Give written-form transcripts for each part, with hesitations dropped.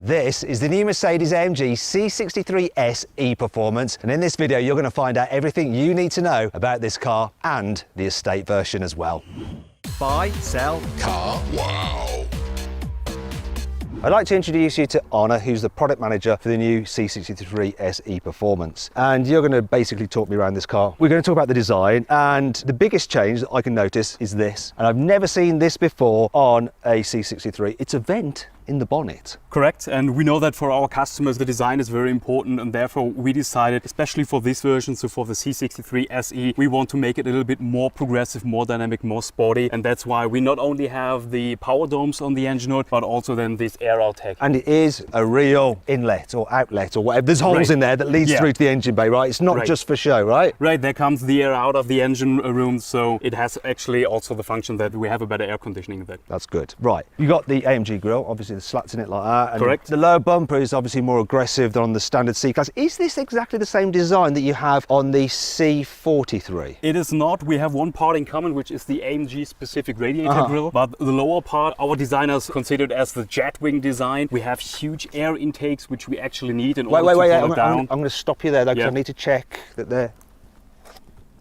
This is the new Mercedes-AMG C63 SE Performance, and in this video you're going to find out everything you need to know about this car and the estate version as well. Buy, sell, car, wow! I'd like to introduce you to Honor, who's the product manager for the new C63 SE Performance. And you're going to basically talk me around this car. We're going to talk about the design, and the biggest change that I can notice is this. And I've never seen this before on a C63. It's a vent in the bonnet. Correct, and we know that for our customers the design is very important, and therefore we decided, especially for this version, so for the C63 SE, we want to make it a little bit more progressive, more dynamic, more sporty, and that's why we not only have the power domes on the engine hood, but also then this air outtake. And it is a real inlet or outlet or whatever. There's holes in there that leads through to the engine bay, right? It's not just for show, right? Right, there comes the air out of the engine room, so it has actually also the function that we have a better air conditioning in that. That's good. Right, you got the AMG grille, obviously the slats in it like that. And correct. The lower bumper is obviously more aggressive than on the standard C-Class. Is this exactly the same design that you have on the C43? It is not. We have one part in common, which is the AMG specific radiator grille, but the lower part, our designers considered as the jet wing design. We have huge air intakes, which we actually need in order to cool it down. I'm going to stop you there though, because I need to check that they're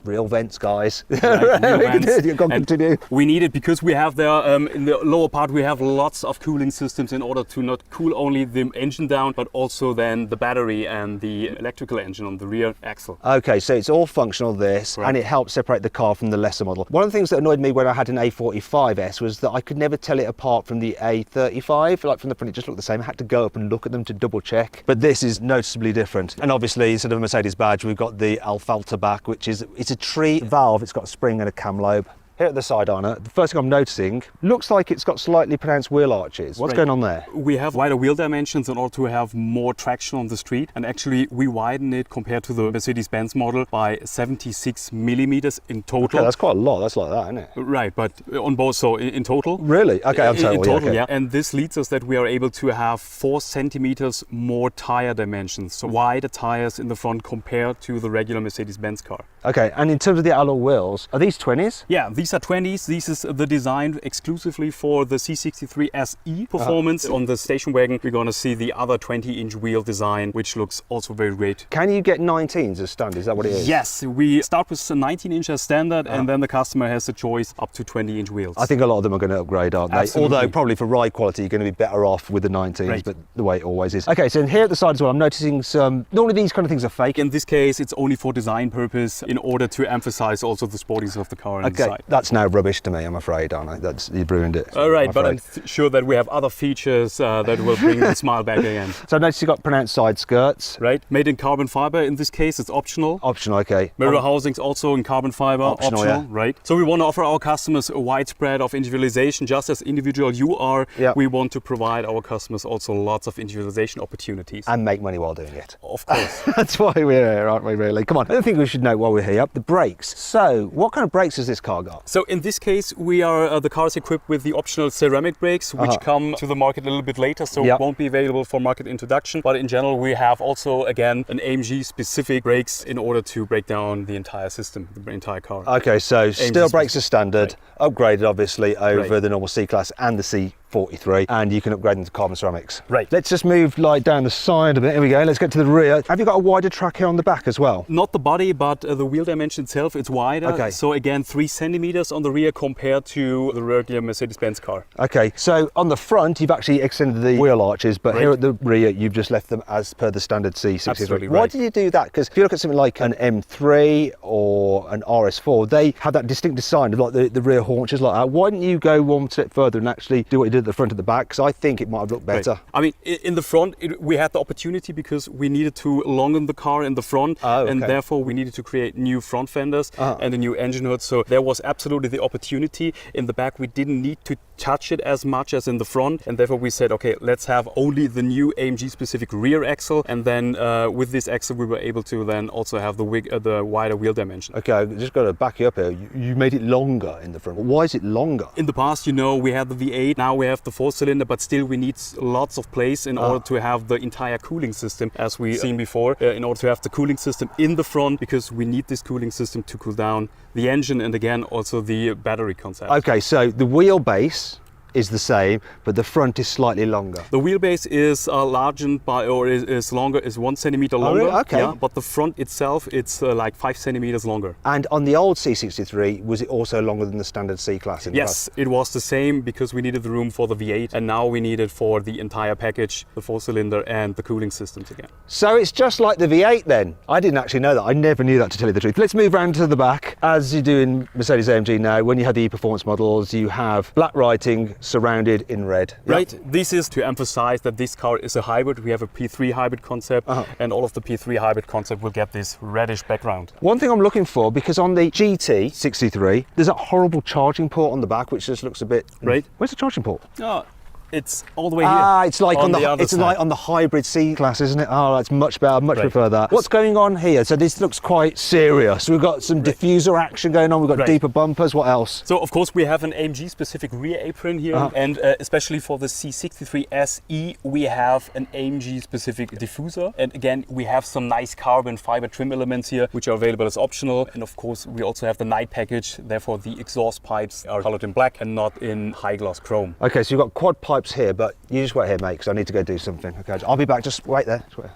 real vents, guys. Right, real vents. Continue. We need it because we have there, in the lower part, we have lots of cooling systems in order to not cool only the engine down, but also then the battery and the electrical engine on the rear axle. Okay, so it's all functional, this, and it helps separate the car from the lesser model. One of the things that annoyed me when I had an A45S was that I could never tell it apart from the A35. Like from the front, it just looked the same. I had to go up and look at them to double check. But this is noticeably different. And obviously, instead of a Mercedes badge, we've got the Alfalta back, which is, it's a tree valve. It's got a spring and a cam lobe. Here at the side, Anna, the first thing I'm noticing, looks like it's got slightly pronounced wheel arches. What's going on there? We have wider wheel dimensions in order to have more traction on the street, and actually we widen it compared to the Mercedes-Benz model by 76 millimeters in total. Okay, that's quite a lot. That's like that, isn't it? Right, but on both, so in total. Really? Okay, I'm total. In total, yeah. And this leads us that we are able to have 4 centimeters more tire dimensions, so wider tires in the front compared to the regular Mercedes-Benz car. Okay, and in terms of the alloy wheels, are these 20s? Yeah, these are 20s. This is the design exclusively for the C63 SE Performance. On the station wagon, we're going to see the other 20-inch wheel design, which looks also very great. Can you get 19s as standard? Is that what it is? Yes, we start with 19-inch as standard, and then the customer has the choice up to 20-inch wheels. I think a lot of them are going to upgrade, aren't they? Absolutely. Although probably for ride quality, you're going to be better off with the 19s, but the way it always is. Okay, so here at the side as well, I'm noticing some, normally these kind of things are fake. In this case, it's only for design purpose in order to emphasize also the sportiness of the car inside. That's now rubbish to me, I'm afraid, aren't I? You've ruined it. All right, but I'm sure that we have other features that will bring the smile back again. So I noticed you've got pronounced side skirts. Right, made in carbon fiber in this case, it's optional. Optional, okay. Mirror housings also in carbon fiber, optional, yeah. Right? So we want to offer our customers a wide spread of individualization, just as individual you are. Yeah. We want to provide our customers also lots of individualization opportunities. And make money while doing it. Of course. That's why we're here, aren't we, really? Come on, I think we should know while we're here, the brakes. So, what kind of brakes has this car got? So in this case, the car is equipped with the optional ceramic brakes, which come to the market a little bit later, so it won't be available for market introduction. But in general, we have also, again, an AMG specific brakes in order to break down the entire system, the entire car. Okay, so AMG steel brakes are standard, upgraded obviously over the normal C-Class and the C43, and you can upgrade them to carbon ceramics. Right. Let's just move down the side a bit. Here we go. Let's get to the rear. Have you got a wider track here on the back as well? Not the body, but the wheel dimension itself, it's wider. Okay. So again, 3 centimeters on the rear compared to the regular Mercedes-Benz car. Okay, so on the front, you've actually extended the wheel arches, but here at the rear, you've just left them as per the standard C63. Absolutely Why right. did you do that? Because if you look at something like an M3 or an RS4, they have that distinct design of like the rear haunches like that. Why didn't you go one step further and actually do what you did at the front and the back? Because I think it might have looked better. Right. I mean, in the front, we had the opportunity because we needed to lengthen the car in the front, and therefore we needed to create new front fenders and a new engine hood. So there was absolutely the opportunity. In the back, we didn't need to touch it as much as in the front, and therefore we said, okay, let's have only the new AMG specific rear axle, and then with this axle we were able to then also have the wider wheel dimension. Okay, I've just got to back you up here. You made it longer in the front. Why is it longer? In the past, you know, we had the V8, now we have the 4-cylinder, but still we need lots of place in order to have the entire cooling system, as we seen before, in order to have the cooling system in the front, because we need this cooling system to cool down the engine and again also the battery concept. Okay, so the wheelbase is the same, but the front is slightly longer. The wheelbase is largened by, or is longer, is 1 centimeter longer. Really? Okay. Yeah, but the front itself, it's like 5 centimeters longer. And on the old C63, was it also longer than the standard C-Class? Yes, it was the same because we needed the room for the V8, and now we need it for the entire package, the 4-cylinder and the cooling systems again. So it's just like the V8 then? I didn't actually know that. I never knew that, to tell you the truth. Let's move around to the back. As you do in Mercedes-AMG now, when you have the E-Performance models, you have black writing surrounded in red. Right. Yep. This is to emphasize that this car is a hybrid. We have a P3 hybrid concept, and all of the P3 hybrid concept will get this reddish background. One thing I'm looking for, because on the GT63, there's a horrible charging port on the back, which just looks a bit... Right. Where's the charging port? Oh, it's all the way here. Ah, it's like on the other side. like on the hybrid C-Class, isn't it? Oh, that's much better. I much Right. prefer that. What's going on here? So this looks quite serious. We've got some diffuser action going on. We've got Right. deeper bumpers. What else? So of course we have an AMG specific rear apron here, and especially for the C63 SE we have an AMG specific diffuser, and again we have some nice carbon fiber trim elements here which are available as optional, and of course we also have the night package, therefore the exhaust pipes are colored in black and not in high gloss chrome. Okay, so you've got quad pipes here, but you just wait here, mate, because I need to go do something. Okay, I'll be back. Just wait there. Just wait.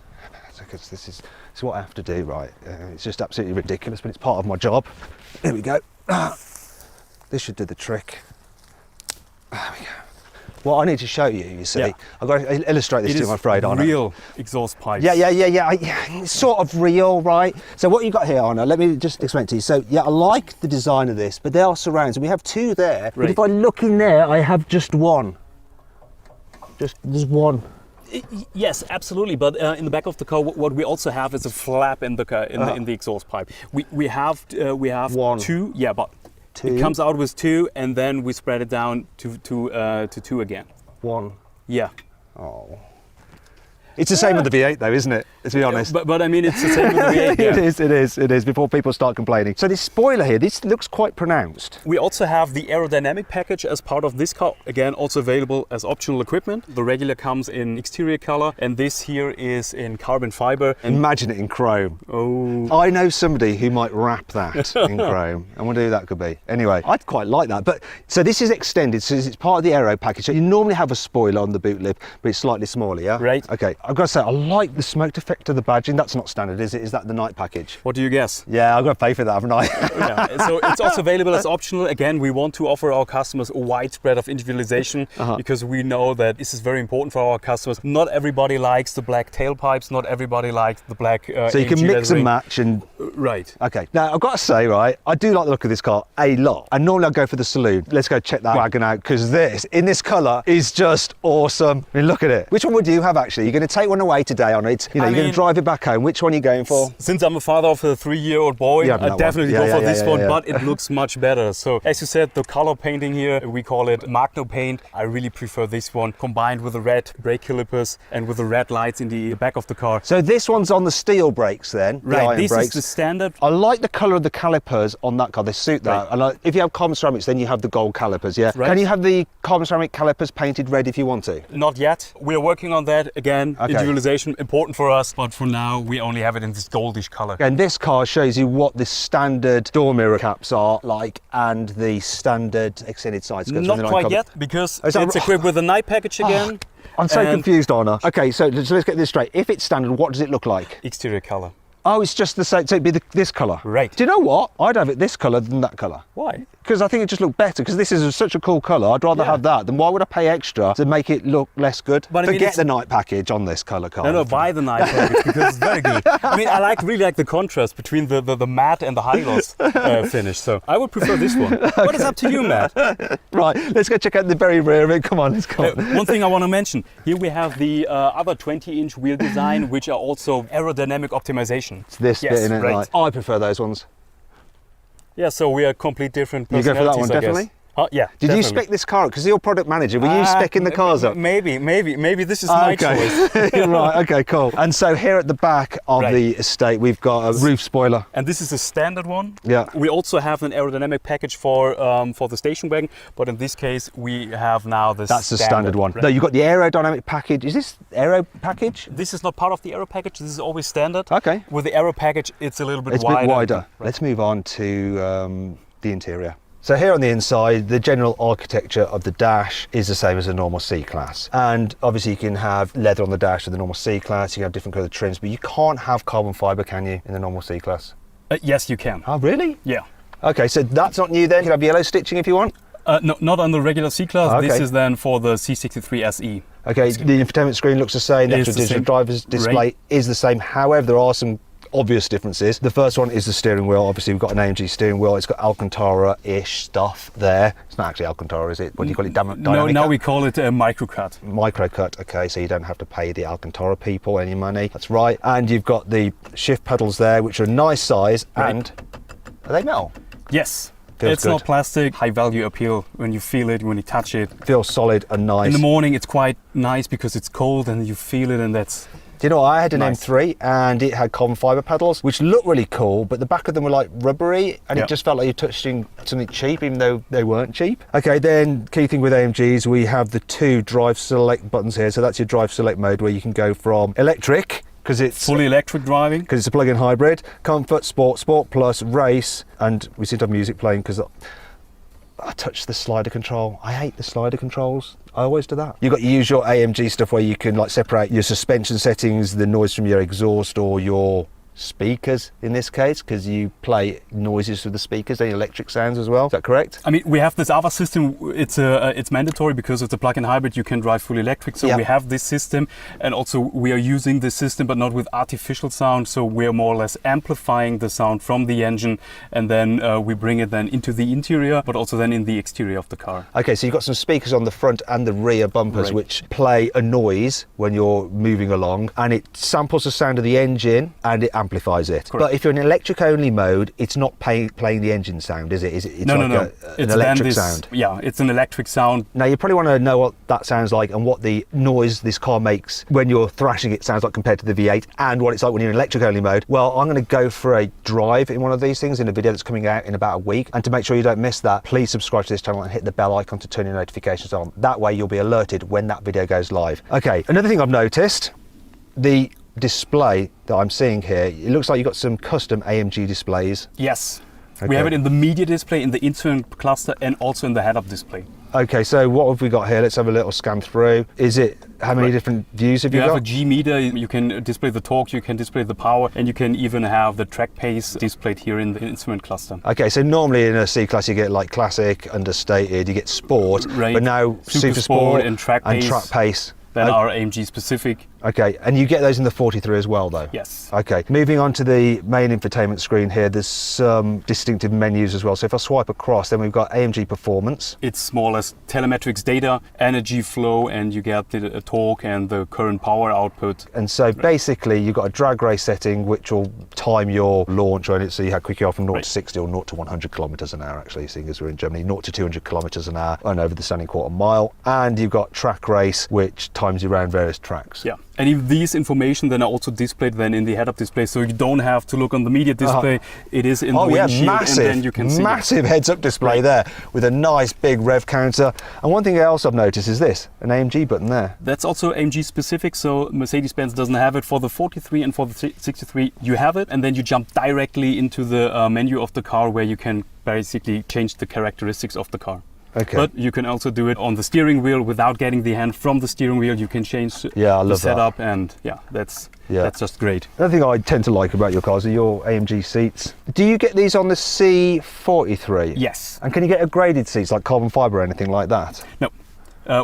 Because this is what I have to do, right? It's just absolutely ridiculous, but it's part of my job. Here we go. This should do the trick. There we go. What I need to show you, you see, I've got to illustrate this to you, I'm afraid, Anna. Real exhaust pipes. Yeah. It's sort of real, right? So what you got here, Anna, let me just explain to you. So yeah, I like the design of this, but they are surrounds, and we have two there. But if I look in there, I have just one. There's one. Yes, absolutely. But in the back of the car, what we also have is a flap in the car, in the exhaust pipe. We have one. two. Yeah, but two. It comes out with two, and then we spread it down to two again. One. Yeah. Oh. It's the same with the V8 though, isn't it? To be honest. But I mean, it's the same with the V8. Yeah. It is, before people start complaining. So this spoiler here, this looks quite pronounced. We also have the aerodynamic package as part of this car, again, also available as optional equipment. The regular comes in exterior color, and this here is in carbon fiber. Imagine it in chrome. Oh. I know somebody who might wrap that in chrome. I wonder who that could be. Anyway, I'd quite like that. But so this is extended, so it's part of the aero package. So you normally have a spoiler on the boot lip, but it's slightly smaller, yeah? Right. Okay, I've got to say, I like the smoked effect of the badging. That's not standard, is it? Is that the night package? What do you guess? Yeah, I've got to pay for that, haven't I? Yeah. So it's also available as optional. Again, we want to offer our customers a wide spread of individualization because we know that this is very important for our customers. Not everybody likes the black tailpipes. Not everybody likes the black so you can AMG mix lettering. and match and... Right. Okay. Now, I've got to say, right, I do like the look of this car a lot. And normally I go for the saloon. Let's go check that wagon out, because this, in this colour, is just awesome. I mean, look at it. Which one would you have, actually? You're going to take one away today on it. You know, you're going to drive it back home. Which one are you going for? Since I'm a father of a 3-year-old boy, I definitely go for this one, but it looks much better. So, as you said, the color painting here, we call it Magno paint. I really prefer this one, combined with the red brake calipers and with the red lights in the back of the car. So this one's on the steel brakes then? Right, this brakes. is the standard. I like the colour of the calipers on that car. They suit that. Right. And if you have carbon ceramics, then you have the gold calipers, yeah? Right. Can you have the carbon ceramic calipers painted red if you want to? Not yet. We're working on that. Again, individualization, important for us, but for now, we only have it in this goldish color. And this car shows you what the standard door mirror caps are like and the standard extended side skirts. Not quite yet, because it's equipped with a night package again. I'm so confused, Anna. Okay, so let's get this straight. If it's standard, what does it look like? Exterior color. Oh, it's just the same, so it'd be this colour? Right. Do you know what? I'd have it this colour than that colour. Why? Because I think it just looked better, because this is such a cool colour. I'd rather have that than why would I pay extra to make it look less good? But I mean, forget the night package on this colour car. No, buy the night package because it's very good. I mean, I really like the contrast between the matte and the high gloss finish. So I would prefer this one. What is up to you, Matt? Right, let's go check out the very rear of it. Come on, let's go. One thing I want to mention, here we have the other 20-inch wheel design, which are also aerodynamic optimization. It's this bit in it, right. I prefer those ones. Yeah, so we are complete different You go for that one, personalities, I definitely? guess. Yeah. Did you spec this car up? Because you're product manager. Were you speccing the cars up? Maybe this is my choice. Right, okay, cool. And so here at the back of the estate, we've got a roof spoiler. And this is a standard one. Yeah. We also have an aerodynamic package for the station wagon, but in this case, we have now this. That's the standard one. Right? No, you've got the aerodynamic package. Is this aero package? This is not part of the aero package. This is always standard. Okay. With the aero package, it's a little bit wider. It's a bit wider. Right. Let's move on to the interior. So here on the inside, the general architecture of the dash is the same as a normal C-Class. And obviously you can have leather on the dash with the normal C-Class, you can have different colour trims, but you can't have carbon fibre, can you, in the normal C-Class? Yes, you can. Oh, really? Yeah. Okay, so that's not new then. You can have yellow stitching if you want? No, not on the regular C-Class. Okay. This is then for the C63 SE. Okay, the infotainment screen looks the same. The It's actual the digital same. driver's display is the same. However, there are some obvious differences. The first one is the steering wheel. Obviously, we've got an AMG steering wheel. It's got Alcantara-ish stuff there. It's not actually Alcantara, is it? What do you call it? No, Dynamica? now we call it a microcut. Microcut, okay, so you don't have to pay the Alcantara people any money. That's right. And you've got the shift pedals there, which are a nice size. Right. And are they metal? Yes. Feels It's good. not plastic. High value appeal when you feel it, when you touch it. Feels solid and nice. In the morning, it's quite nice because it's cold and you feel it, and that's. Do you know what? I had an Nice. M3 and it had carbon fibre pedals, which looked really cool, but the back of them were like rubbery and Yeah. it just felt like you're touching something cheap, even though they weren't cheap. Okay, then key thing with AMGs, we have the 2 drive select buttons here. So that's your drive select mode where you can go from electric, because it's Fully electric driving. because it's a plug-in hybrid, comfort, sport, sport plus, race, and we seem to have music playing because I touched the slider control. I hate the slider controls. I always do that. You've got your usual AMG stuff where you can like separate your suspension settings, the noise from your exhaust or your speakers in this case, because you play noises with the speakers, any electric sounds as well. Is that correct? I mean, we have this other system. It's mandatory because it's a plug-in hybrid. You can drive fully electric. So Yeah. we have this system, and also we are using this system, but not with artificial sound. So we are more or less amplifying the sound from the engine, and then we bring it then into the interior, but also then in the exterior of the car. Okay, so you've got some speakers on the front and the rear bumpers Right. which play a noise when you're moving along, and it samples the sound of the engine and it amplifies it. Correct. But if you're in electric only mode, it's not playing the engine sound, is it? It's No, like no. an It's electric then this, sound. Yeah, it's an electric sound. Now you probably want to know what that sounds like and what the noise this car makes when you're thrashing it sounds like compared to the V8, and what it's like when you're in electric only mode. Well, I'm going to go for a drive in one of these things in a video that's coming out in about a week, and to make sure you don't miss that, please subscribe to this channel and hit the bell icon to turn your notifications on. That way you'll be alerted when that video goes live. Okay, another thing I've noticed, the display that I'm seeing here, it looks like you've got some custom AMG displays. Yes. Okay. We have it in the media display, in the internal cluster, and also in the head-up display. Okay, so what have we got here? Let's have a little scan through. Is it, how many different views have you You have got? a G meter, you can display the torque, you can display the power, and you can even have the track pace displayed here in the instrument cluster. Okay, so normally in a C-Class you get like classic, understated, you get sport, Right. but now Super sport and track pace. Then O- our AMG specific. Okay, and you get those in the 43 as well though? Yes. Okay, moving on to the main infotainment screen here, there's some distinctive menus as well. So if I swipe across, then we've got AMG Performance. It's more or less telemetrics data, energy flow, and you get the torque and the current power output. And so basically you've got a drag race setting which will time your launch on it, so you have quick off from 0 Right. to 60 or 0 to 100 kilometers an hour actually, seeing as we're in Germany, 0 to 200 kilometers an hour and over the standing quarter mile. And you've got track race which times you around various tracks. Yeah. And if these information then are also displayed then in the head-up display, so you don't have to look on the media display. It is in the windshield, and then you can see it. massive heads-up display there with a nice big rev counter. And one thing else I've noticed is this, an AMG button there. That's also AMG specific, so Mercedes-Benz doesn't have it. For the 43 and for the 63, you have it, and then you jump directly into the menu of the car where you can basically change the characteristics of the car. Okay. But you can also do it on the steering wheel without getting the hand from the steering wheel. You can change Yeah, I the love that. setup, and yeah, that's just great. Another thing I tend to like about your cars are your AMG seats. Do you get these on the C43? Yes. And can you get a graded seats like carbon fibre or anything like that? No.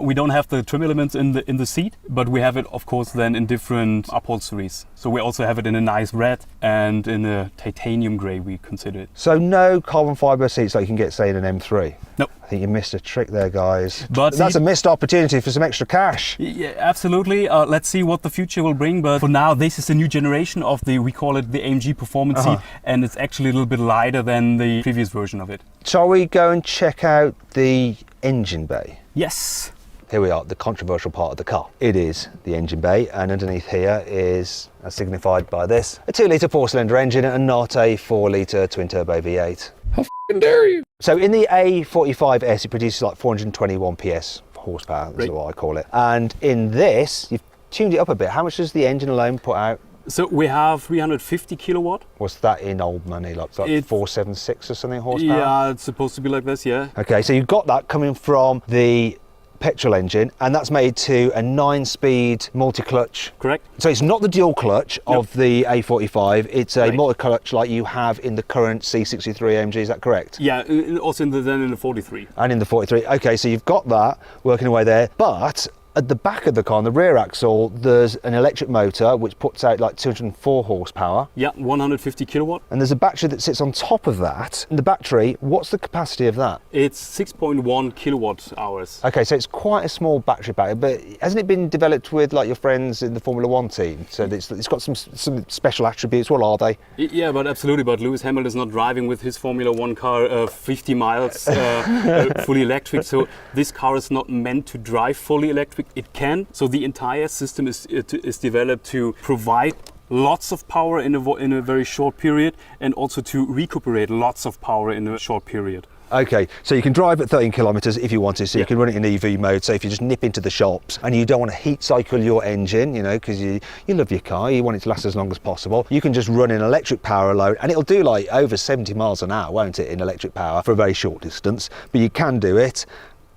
We don't have the trim elements in the seat, but we have it, of course, then in different upholsteries. So we also have it in a nice red and in a titanium grey, we consider it. So no carbon fibre seats like you can get, say, in an M3? No. I think you missed a trick there, guys. But that's a missed opportunity for some extra cash. Yeah, absolutely. Let's see what the future will bring. But for now, this is the new generation of we call it the AMG Performance seat, and it's actually a little bit lighter than the previous version of it. Shall we go and check out the engine bay? Yes. Here we are, the controversial part of the car. It is the engine bay, and underneath here is, as signified by this, a 2-litre 4-cylinder engine and not a 4-litre twin-turbo V8. How f***ing dare you? So in the A45S, it produces like 421 PS horsepower, that's Right. what I call it. And in this, you've tuned it up a bit. How much does the engine alone put out? So we have 350 kilowatt. What's that in old money? Like 476 or something horsepower? Yeah, it's supposed to be like this, yeah. Okay, so you've got that coming from the petrol engine, and that's made to a 9-speed multi-clutch. Correct. So it's not the dual clutch of the A45, it's a multi-clutch like you have in the current C63 AMG, is that correct? Yeah, also in the 43. And in the 43. Okay, so you've got that working away there, but at the back of the car, on the rear axle, there's an electric motor which puts out like 204 horsepower. Yeah, 150 kilowatt. And there's a battery that sits on top of that. And the battery, what's the capacity of that? It's 6.1 kilowatt hours. Okay, so it's quite a small battery pack, but hasn't it been developed with like your friends in the Formula One team? So it's got some special attributes. What are they? Yeah, but absolutely. But Lewis Hamilton is not driving with his Formula One car 50 miles fully electric. So this car is not meant to drive fully electric. It can. So the entire system is developed to provide lots of power in a very short period, and also to recuperate lots of power in a short period. Okay, so you can drive at 13 kilometres if you want to, so you can run it in EV mode. So if you just nip into the shops and you don't want to heat cycle your engine, you know, because you love your car, you want it to last as long as possible, you can just run in electric power alone, and it'll do like over 70 miles an hour, won't it, in electric power for a very short distance. But you can do it.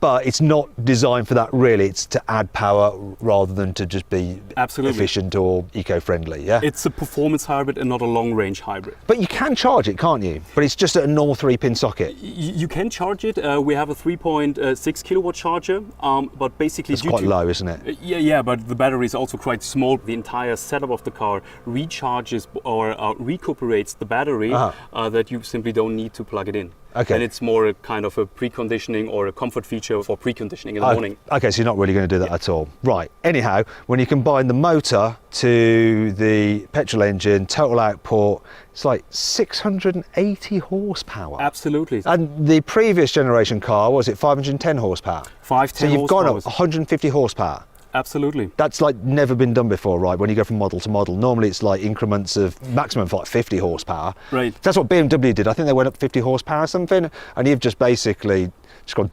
But it's not designed for that really, it's to add power rather than to just be efficient or eco-friendly, yeah? It's a performance hybrid and not a long-range hybrid. But you can charge it, can't you? But it's just at a normal 3-pin socket. You can charge it. We have a 3.6 kilowatt charger, but basically... It's quite low, isn't it? Yeah, but the battery is also quite small. The entire setup of the car recharges or recuperates the battery that you simply don't need to plug it in. Okay. And it's more a kind of a preconditioning or a comfort feature for preconditioning in the morning. Okay, so you're not really going to do that at all. Right, anyhow, when you combine the motor to the petrol engine, total output, it's like 680 horsepower. Absolutely. And the previous generation car, was it 510 horsepower? 510 So you've horsepower. gone up 150 horsepower. Absolutely. That's like never been done before, right? When you go from model to model, normally it's like increments of maximum for like 50 horsepower. Right. That's what BMW did. I think they went up 50 horsepower or something, and you've just basically just gone.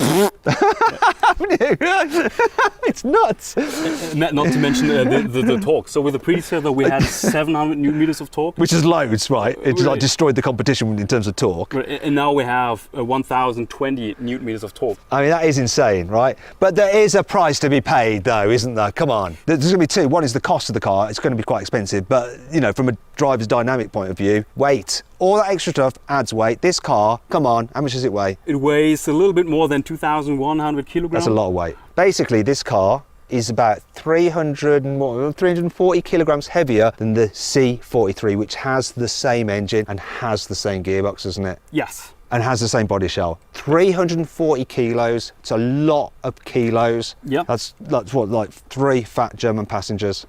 It's nuts. Not to mention the torque. So with the predecessor, we had 700 newton meters of torque, which is loads, right? It's like destroyed the competition in terms of torque. And now we have 1,020 newton meters of torque. I mean, that is insane, right? But there is a price to be paid, though, isn't there? Come on. There's going to be two. One is the cost of the car. It's going to be quite expensive, but you know, from a driver's dynamic point of view, weight. All that extra stuff adds weight. This car, come on, how much does it weigh? It weighs a little bit more than 2,100 kilograms. That's a lot of weight. Basically, this car is about 340 kilograms heavier than the C43, which has the same engine and has the same gearbox, doesn't it? Yes. And has the same body shell. 340 kilos. It's a lot of kilos. Yeah. That's what, like 3 fat German passengers.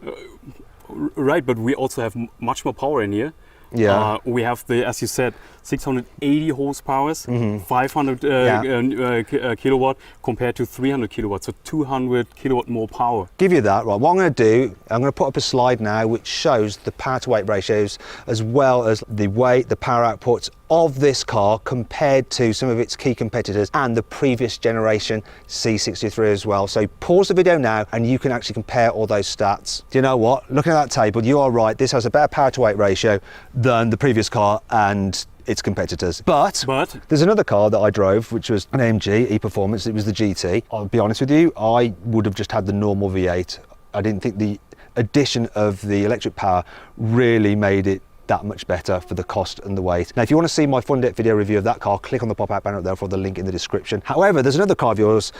Right, but we also have much more power in here. Yeah. We have the, as you said, 680 horsepower, 500 kilowatt compared to 300 kilowatts, so 200 kilowatt more power. Give you that, right? What I'm going to do, I'm going to put up a slide now which shows the power to weight ratios as well as the weight, the power outputs of this car compared to some of its key competitors and the previous generation C63 as well. So pause the video now and you can actually compare all those stats. Do you know what? Looking at that table, you are right. This has a better power to weight ratio than the previous car and its competitors. But there's another car that I drove, which was an AMG E-Performance. It was the GT. I'll be honest with you, I would have just had the normal V8. I didn't think the addition of the electric power really made it that much better for the cost and the weight. Now, if you want to see my full in-depth video review of that car, click on the pop-out banner up there for the link in the description. However, there's another car of yours,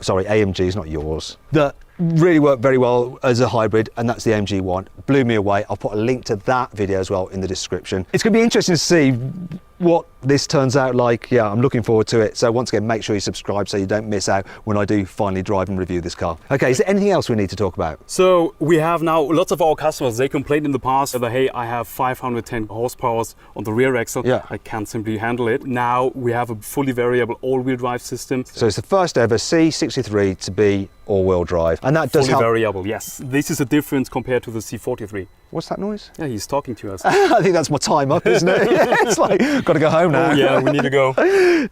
sorry, AMG's not yours, that really worked very well as a hybrid, and that's the AMG one. Blew me away. I'll put a link to that video as well in the description. It's going to be interesting to see what this turns out like. Yeah, I'm looking forward to it. So once again, make sure you subscribe so you don't miss out when I do finally drive and review this car. Okay, is there anything else we need to talk about? So we have now lots of our customers, they complained in the past that, hey, I have 510 horsepower on the rear axle. Yeah. I can't simply handle it. Now we have a fully variable all-wheel drive system. So it's the first ever C63 to be all-wheel drive, and that does fully variable, yes. This is a difference compared to the C43. What's that noise? Yeah, he's talking to us. I think that's my time up, isn't it? It's like, got to go home now. Oh yeah, we need to go.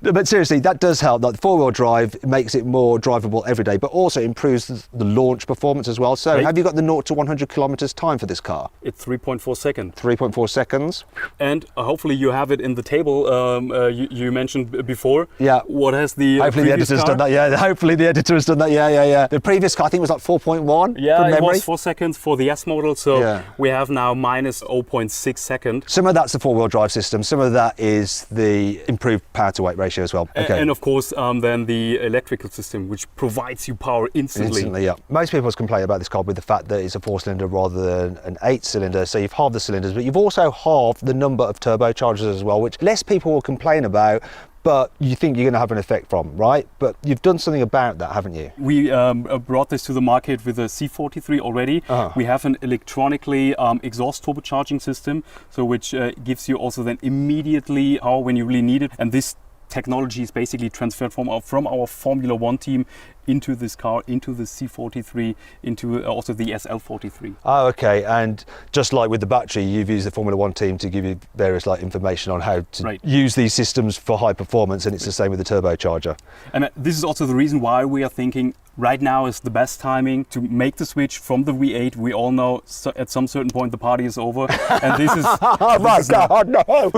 But seriously, that does help. Like, the four-wheel drive makes it more drivable every day, but also improves the launch performance as well. So have you got the 0 to 100 kilometers time for this car? It's 3.4 seconds. 3.4 seconds. And hopefully you have it in the table you mentioned before. Yeah. What has the hopefully the editor's done that. Yeah. Hopefully the editor has done that. Yeah. The previous car, I think, was like 4.1. Yeah, from it memory. was 4 seconds for the S model. So we have now minus 0.6 seconds. Some of that's the four-wheel drive system. Some of that is the improved power to weight ratio as well. Okay. And of course, then the electrical system, which provides you power instantly. Yeah. Most people complain about this car with the fact that it's a 4-cylinder rather than an 8-cylinder. So you've halved the cylinders, but you've also halved the number of turbochargers as well, which less people will complain about, but you think you're going to have an effect from, right? But you've done something about that, haven't you? We brought this to the market with a C63 already. We have an electronically exhaust turbocharging system, so which gives you also then immediately power when you really need it. And this technology is basically transferred from our Formula One team into this car, into the C43, into also the SL43. Oh, okay. And just like with the battery, you've used the Formula One team to give you various information on how to use these systems for high performance, and it's the same with the turbocharger. And this is also the reason why we are thinking right now is the best timing to make the switch from the V8. We all know at some certain point the party is over, and this is. Oh my God, no!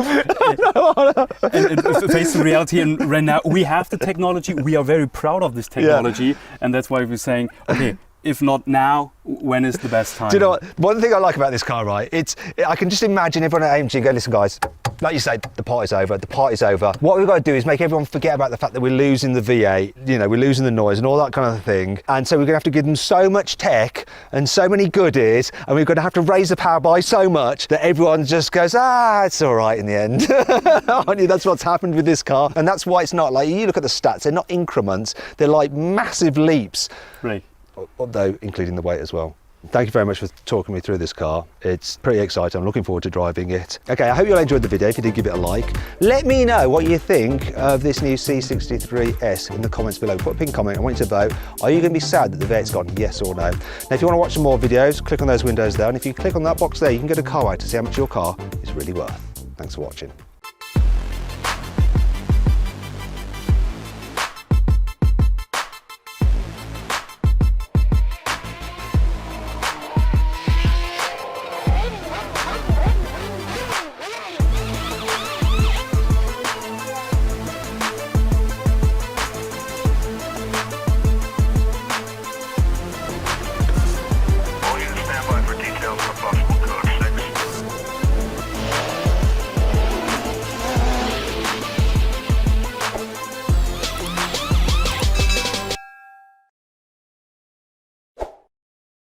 And face the reality, and right now we have the technology. We are very proud of this technology, and that's why we're saying, okay, if not now, when is the best time? Do you know what? One thing I like about this car, right? I can just imagine everyone at AMG go, listen, guys. Like you said, the party's over. The party's over. What we've got to do is make everyone forget about the fact that we're losing the V8. You know, we're losing the noise and all that kind of thing. And so we're going to have to give them so much tech and so many goodies, and we're going to have to raise the power by so much that everyone just goes, it's all right in the end. Aren't you? That's what's happened with this car, and that's why it's not like, you look at the stats. They're not increments. They're like massive leaps. Right. Although including the weight as well. Thank you very much for talking me through this car. It's pretty exciting. I'm looking forward to driving it. Okay, I hope you all enjoyed the video. If you did, give it a like. Let me know what you think of this new C63S in the comments below. Put a pin comment. I want you to vote. Are you going to be sad that the V8's gone? Yes or no? Now, if you want to watch some more videos, click on those windows there. And if you click on that box there, you can go to carwow to see how much your car is really worth. Thanks for watching.